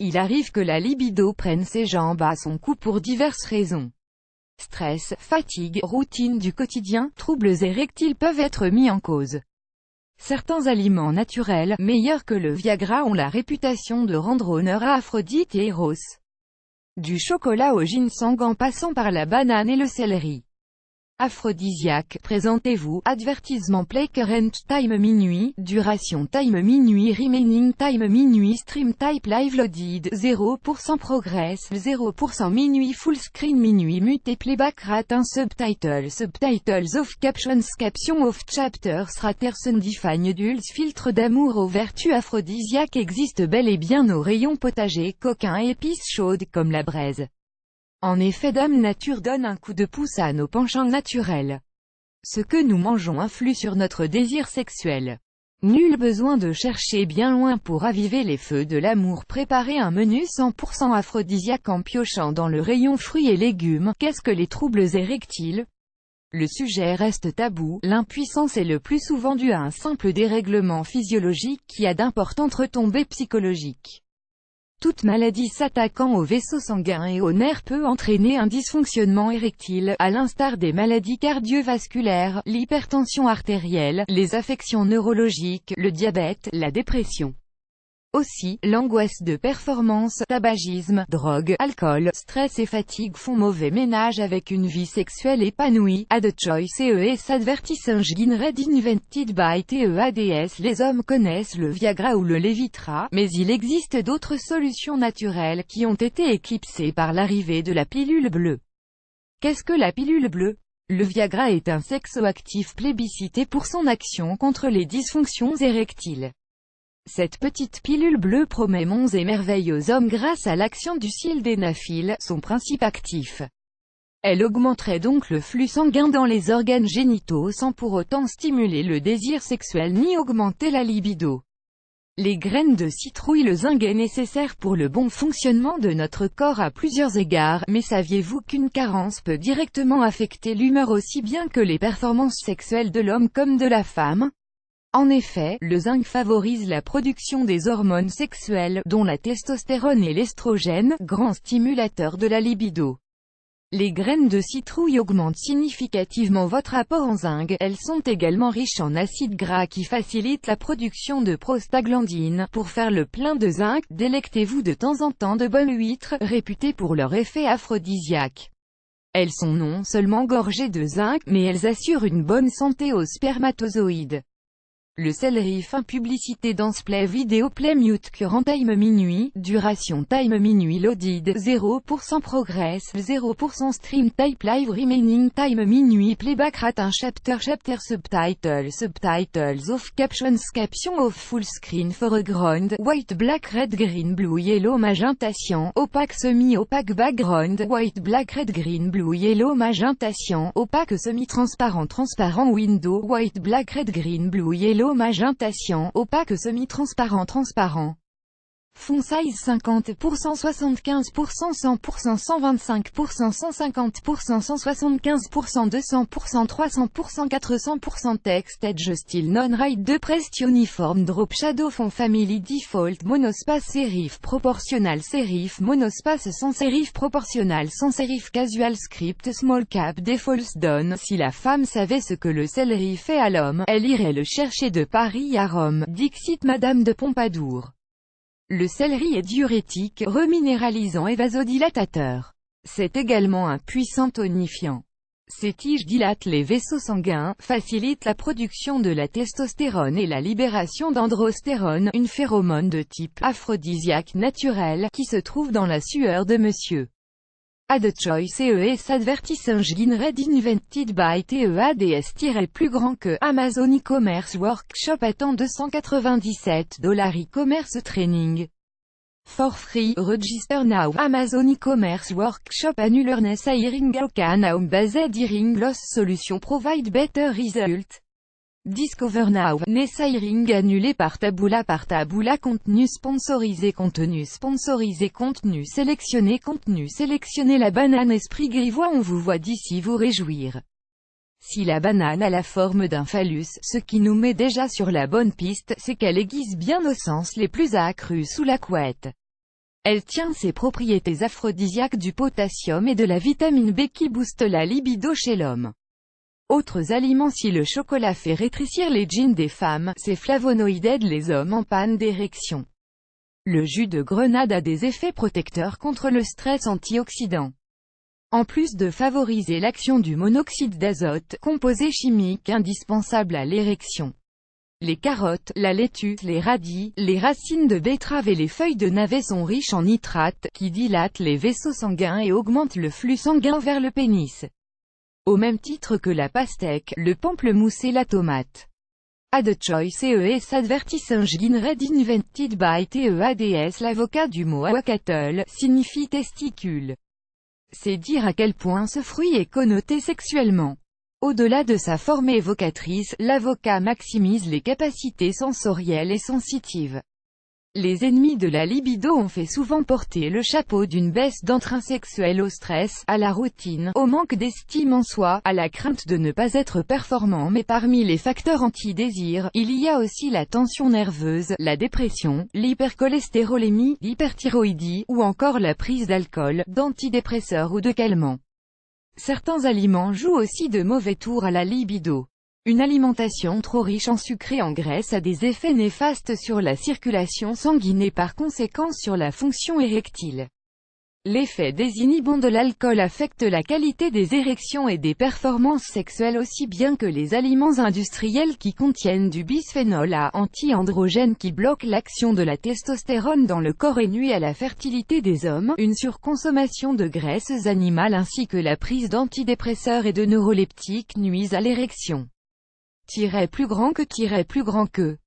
Il arrive que la libido prenne ses jambes à son cou pour diverses raisons. Stress, fatigue, routine du quotidien, troubles érectiles peuvent être mis en cause. Certains aliments naturels, meilleurs que le Viagra, ont la réputation de rendre honneur à Aphrodite et Eros. Du chocolat au ginseng en passant par la banane et le céleri. Aphrodisiaque, présentez-vous, advertisement play current time minuit, duration time minuit remaining time minuit stream type live loaded, 0% progress, 0% minuit full screen minuit mute playback rate 1 subtitles of captions caption of chapters raters undefined dulce filtre d'amour aux vertus aphrodisiaques existe bel et bien au rayon potager, coquin épices chaudes comme la braise. En effet, Dame Nature donne un coup de pouce à nos penchants naturels. Ce que nous mangeons influe sur notre désir sexuel. Nul besoin de chercher bien loin pour raviver les feux de l'amour. Préparez un menu 100% aphrodisiaque en piochant dans le rayon fruits et légumes. Qu'est-ce que les troubles érectiles? Le sujet reste tabou. L'impuissance est le plus souvent due à un simple dérèglement physiologique qui a d'importantes retombées psychologiques. Toute maladie s'attaquant aux vaisseaux sanguins et aux nerfs peut entraîner un dysfonctionnement érectile, à l'instar des maladies cardiovasculaires, l'hypertension artérielle, les affections neurologiques, le diabète, la dépression. Aussi, l'angoisse de performance, tabagisme, drogue, alcool, stress et fatigue font mauvais ménage avec une vie sexuelle épanouie. Ad choice ES advertising red invented by TEADS. Les hommes connaissent le Viagra ou le Levitra, mais il existe d'autres solutions naturelles qui ont été éclipsées par l'arrivée de la pilule bleue. Qu'est-ce que la pilule bleue? Le Viagra est un sexoactif plébiscité pour son action contre les dysfonctions érectiles. Cette petite pilule bleue promet monts et merveilles aux hommes grâce à l'action du sildenafil, son principe actif. Elle augmenterait donc le flux sanguin dans les organes génitaux sans pour autant stimuler le désir sexuel ni augmenter la libido. Les graines de citrouille. Le zinc est nécessaire pour le bon fonctionnement de notre corps à plusieurs égards, mais saviez-vous qu'une carence peut directement affecter l'humeur aussi bien que les performances sexuelles de l'homme comme de la femme? En effet, le zinc favorise la production des hormones sexuelles, dont la testostérone et l'estrogène, grands stimulateurs de la libido. Les graines de citrouille augmentent significativement votre apport en zinc. Elles sont également riches en acides gras qui facilitent la production de prostaglandines. Pour faire le plein de zinc, délectez-vous de temps en temps de bonnes huîtres, réputées pour leur effet aphrodisiaque. Elles sont non seulement gorgées de zinc, mais elles assurent une bonne santé aux spermatozoïdes. Le céleri fin publicité dans play vidéo play mute current time minuit, duration time minuit loaded, 0% progress, 0% stream type live remaining time minuit playback rate 1 chapter subtitles of captions caption of full screen foreground, white black red green blue yellow magenta cyan, opaque semi-opaque background, white black red green blue yellow magenta cyan, opaque semi-transparent transparent window, white black red green blue yellow magenta cyan, opaque semi-transparent transparent. Font size 50%, 75%, 100%, 125%, 150%, 175%, 200%, 300%, 400%. Text edge style non-right de pressed uniform drop shadow font family default monospace serif proportional serif monospace sans serif proportional sans serif casual script small cap defaults done. Si la femme savait ce que le céleri fait à l'homme, elle irait le chercher de Paris à Rome, dixit Madame de Pompadour. Le céleri est diurétique, reminéralisant et vasodilatateur. C'est également un puissant tonifiant. Ses tiges dilatent les vaisseaux sanguins, facilitent la production de la testostérone et la libération d'androstérone, une phéromone de type aphrodisiaque naturel, qui se trouve dans la sueur de monsieur. Ad choice ES advertising red invented by TEADS plus grand que Amazon e-commerce workshop attend $297 e-commerce training. For free, register now. Amazon e-commerce workshop annulerness hiring can home based hiring loss solution provide better result. Discover now. Ness hiring annulé par Taboola contenu sponsorisé contenu sélectionné la banane esprit grivois on vous voit d'ici vous réjouir. Si la banane a la forme d'un phallus, ce qui nous met déjà sur la bonne piste, c'est qu'elle aiguise bien nos sens les plus accrus sous la couette. Elle tient ses propriétés aphrodisiaques du potassium et de la vitamine B qui boostent la libido chez l'homme. Autres aliments. Si le chocolat fait rétrécir les jeans des femmes, ces flavonoïdes aident les hommes en panne d'érection. Le jus de grenade a des effets protecteurs contre le stress antioxydant. En plus de favoriser l'action du monoxyde d'azote, composé chimique indispensable à l'érection. Les carottes, la laitue, les radis, les racines de betterave et les feuilles de navet sont riches en nitrates, qui dilatent les vaisseaux sanguins et augmentent le flux sanguin vers le pénis. Au même titre que la pastèque, le pamplemousse et la tomate. Ad choice ES advertising read invented by TEADS. L'avocat du mot awakatl signifie testicule. C'est dire à quel point ce fruit est connoté sexuellement. Au-delà de sa forme évocatrice, l'avocat maximise les capacités sensorielles et sensitives. Les ennemis de la libido ont fait souvent porter le chapeau d'une baisse d'entrain sexuel au stress, à la routine, au manque d'estime en soi, à la crainte de ne pas être performant. Mais parmi les facteurs anti-désir, il y a aussi la tension nerveuse, la dépression, l'hypercholestérolémie, l'hyperthyroïdie, ou encore la prise d'alcool, d'antidépresseurs ou de calmants. Certains aliments jouent aussi de mauvais tours à la libido. Une alimentation trop riche en sucre et en graisse a des effets néfastes sur la circulation sanguine et par conséquent sur la fonction érectile. L'effet désinhibant de l'alcool affecte la qualité des érections et des performances sexuelles aussi bien que les aliments industriels qui contiennent du bisphénol A, anti-androgène qui bloque l'action de la testostérone dans le corps et nuit à la fertilité des hommes, une surconsommation de graisses animales ainsi que la prise d'antidépresseurs et de neuroleptiques nuisent à l'érection. Plus grand que